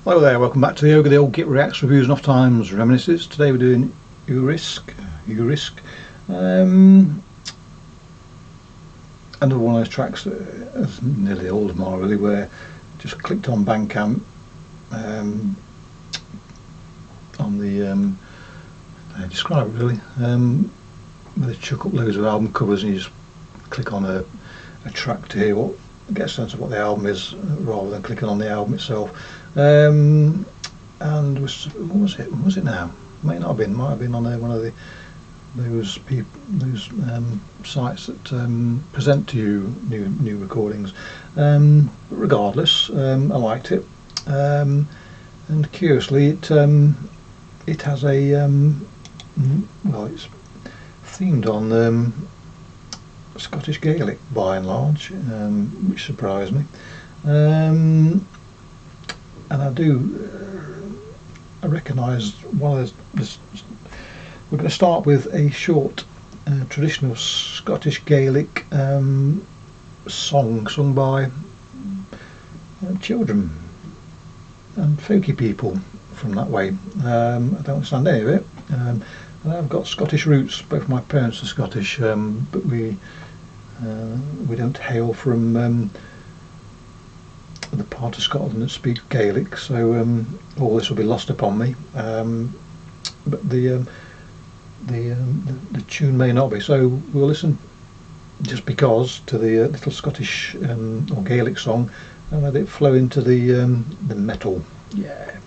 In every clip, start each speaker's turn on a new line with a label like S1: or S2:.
S1: Hello there, welcome back to the Ogre, the old Git Reacts, Reviews and Off Times Reminiscences. Today we're doing Urisk. Another one of those tracks that's nearly all of them really, where just clicked on Bandcamp on the describe it really, where they chuck up loads of album covers and you just click on a track to hear what, get a sense of what the album is rather than clicking on the album itself. And what was it now? Might not have been. Might have been on one of those sites that present to you new recordings. But regardless, I liked it. And curiously, it has a well, it's themed on Scottish Gaelic by and large, which surprised me. And I recognise one of this. We're going to start with a short traditional Scottish Gaelic song sung by children and folky people from that way. I don't understand any of it. And I've got Scottish roots. Both my parents are Scottish, but we don't hail from the part of Scotland that speaks Gaelic, so all this will be lost upon me. But the tune may not be. So we'll listen, just because, to the little Scottish or Gaelic song, and let it flow into the metal. Yeah.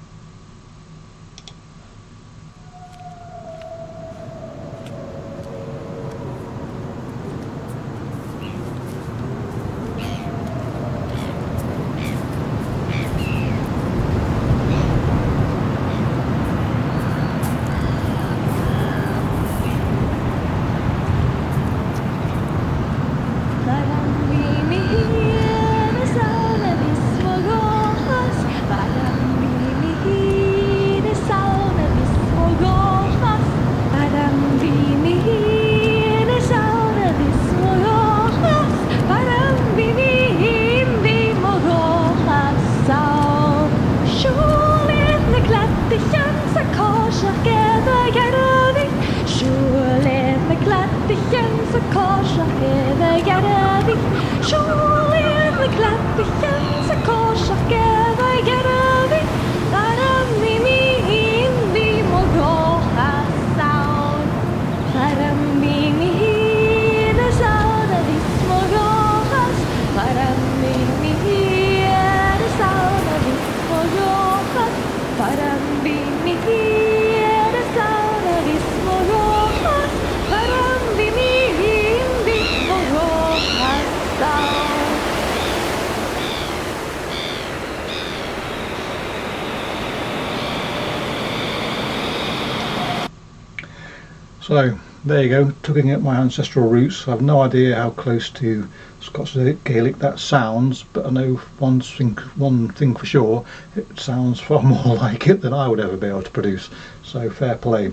S1: So there you go, tugging at my ancestral roots. I have no idea how close to Scottish Gaelic that sounds, but I know one thing for sure: it sounds far more like it than I would ever be able to produce. So fair play.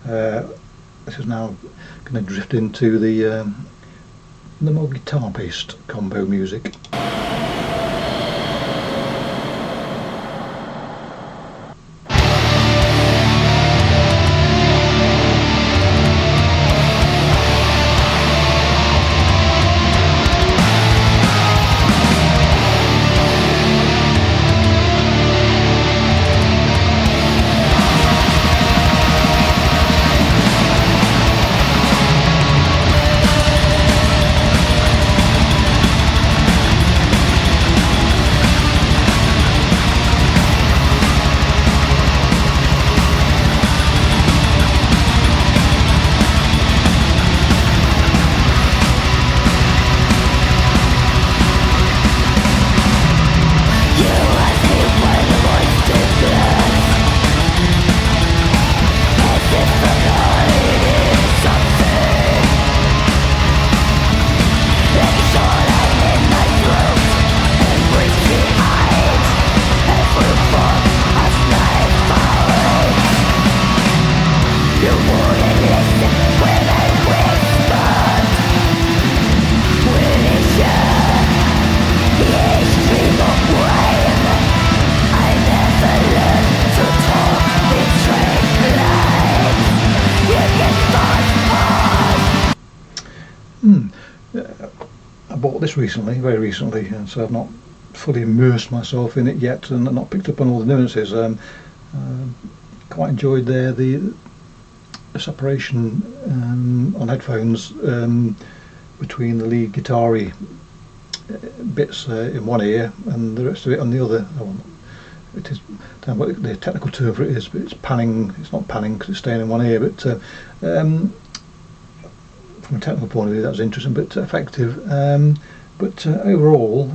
S1: This is now going to drift into the more guitar-based combo music. recently, very recently, and so I've not fully immersed myself in it yet, and not picked up on all the nuances. Quite enjoyed the separation on headphones between the lead guitar-y bits in one ear and the rest of it on the other. It is, I don't know what the technical term for it is, but it's panning. It's not panning because it's staying in one ear, but from a technical point of view, that's interesting, but effective. But overall,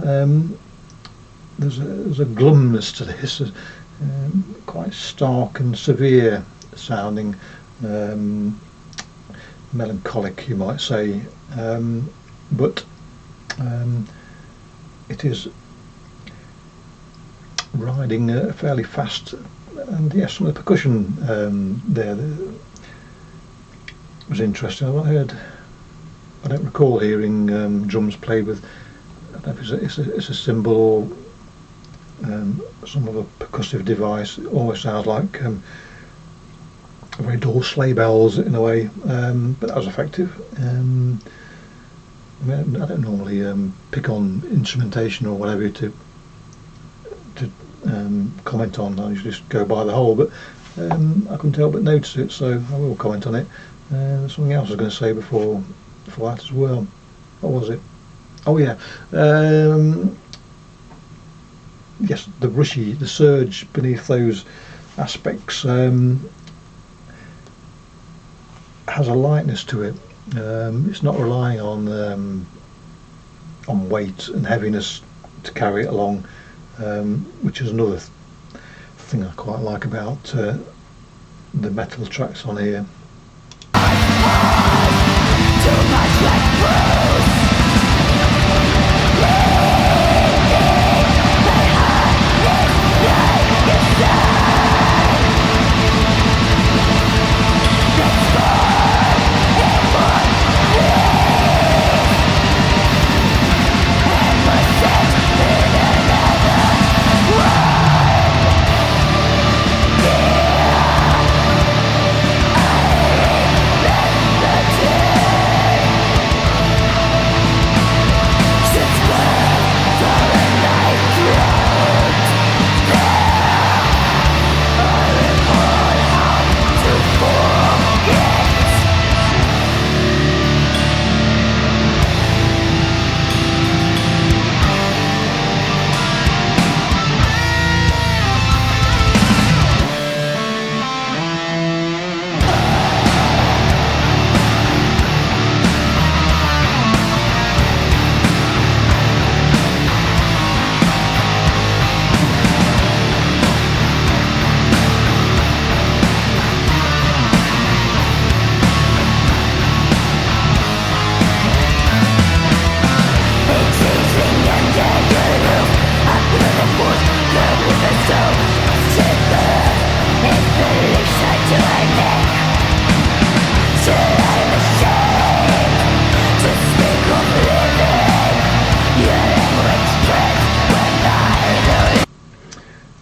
S1: there's a glumness to this, quite stark and severe sounding, melancholic, you might say, but it is riding fairly fast, and yes, some of the percussion there was interesting. I don't recall hearing drums played with, I don't know if it's a cymbal or some other percussive device. It almost sounds like very dull sleigh bells in a way, but that was effective. I don't normally pick on instrumentation or whatever to comment on. I usually just go by the whole, but I couldn't help but notice it, so I will comment on it. Something else I was going to say before that as well. What was it? Oh yeah, yes, the surge beneath those aspects has a lightness to it. It's not relying on weight and heaviness to carry it along, which is another thing I quite like about the metal tracks on here.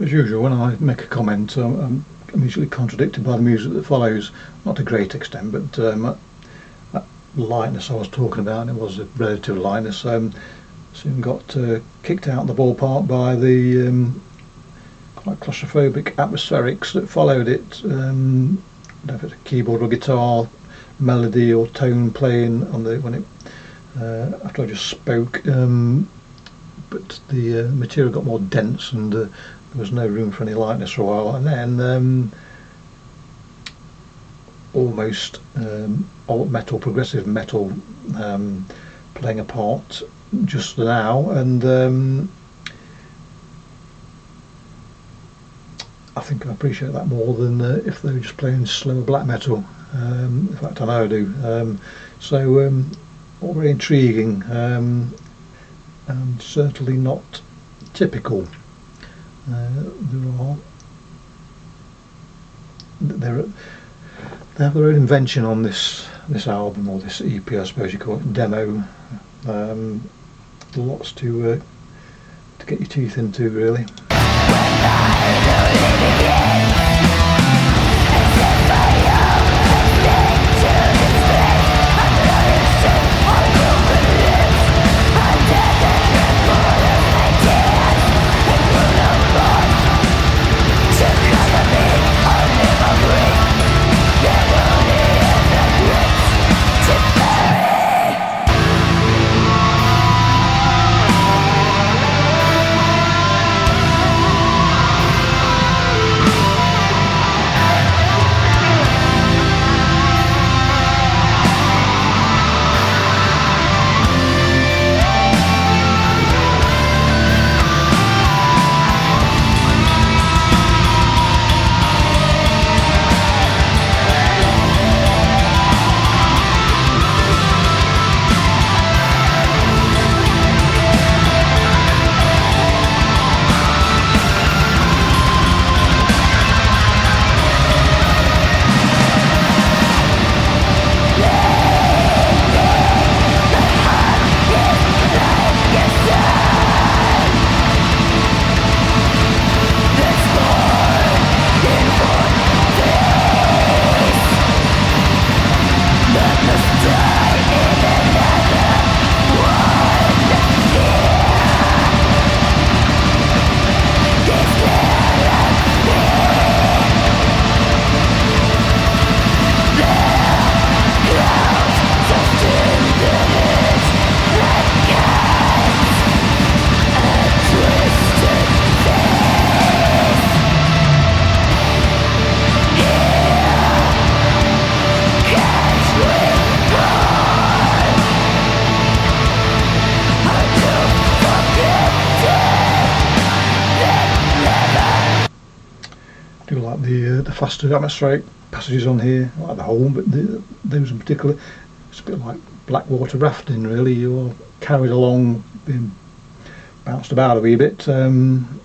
S1: As usual, when I make a comment, I'm usually contradicted by the music that follows, not to a great extent, but that lightness I was talking about, and it was a relative lightness, soon got kicked out of the ballpark by the quite claustrophobic atmospherics that followed it. I don't know if it's a keyboard or guitar melody or tone playing on after I just spoke, but the material got more dense, and there was no room for any lightness for a while, and then almost alt metal, progressive metal playing a part just now, and I think I appreciate that more than if they were just playing slower black metal. In fact, I know I do. So all very intriguing, and certainly not typical. They have their own invention on this album, or this EP, I suppose you call it, demo. Lots to get your teeth into, really.
S2: I'm
S1: like the faster atmospheric passages on here, I like the whole, but those in particular, it's a bit like blackwater rafting really. You're carried along, being bounced about a wee bit from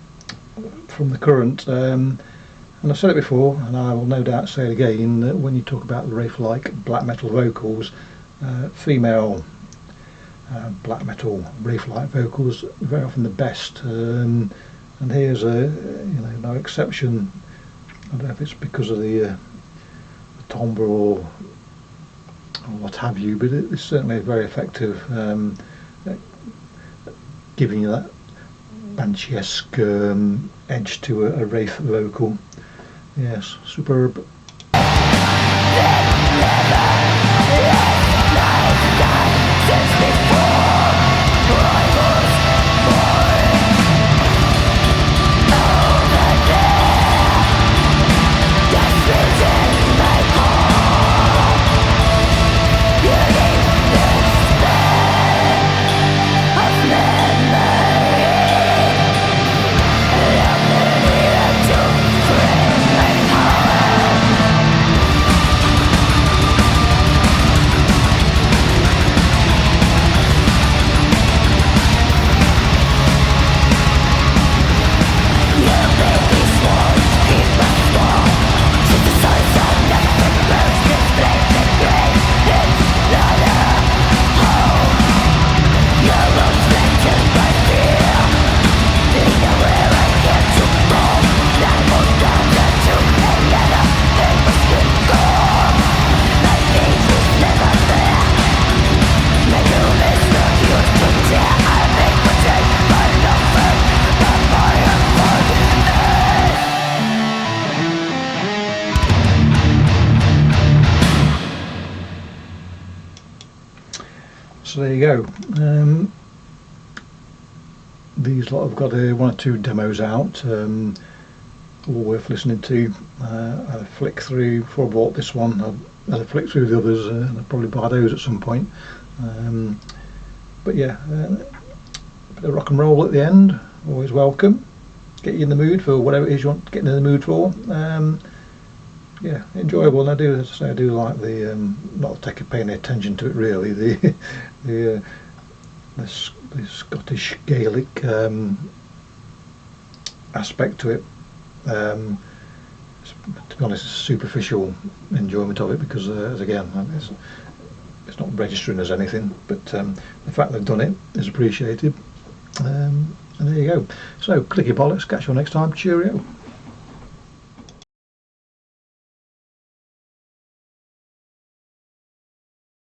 S1: the current. And I've said it before, and I will no doubt say it again, that when you talk about the Wraith-like black metal vocals, female black metal Wraith-like vocals are very often the best, and here's no exception. I don't know if it's because of the timbre or what have you, but it's certainly very effective, giving you that Banshee-esque edge to a Wraith vocal. Yes, superb. So there you go. These lot have got one or two demos out, all worth listening to. I had a flick through before I bought this one. I had a flick through the others, and I'll probably buy those at some point. But yeah, a bit of rock and roll at the end, always welcome. Get you in the mood for whatever it is you want to get in the mood for. Yeah, enjoyable. And I do, as I say, I do like the not paying any attention to it really. The Scottish Gaelic aspect to it. To be honest, it's a superficial enjoyment of it because, again, it's not registering as anything. But the fact they've done it is appreciated. And there you go. So, clicky bollocks. Catch you all next time. Cheerio.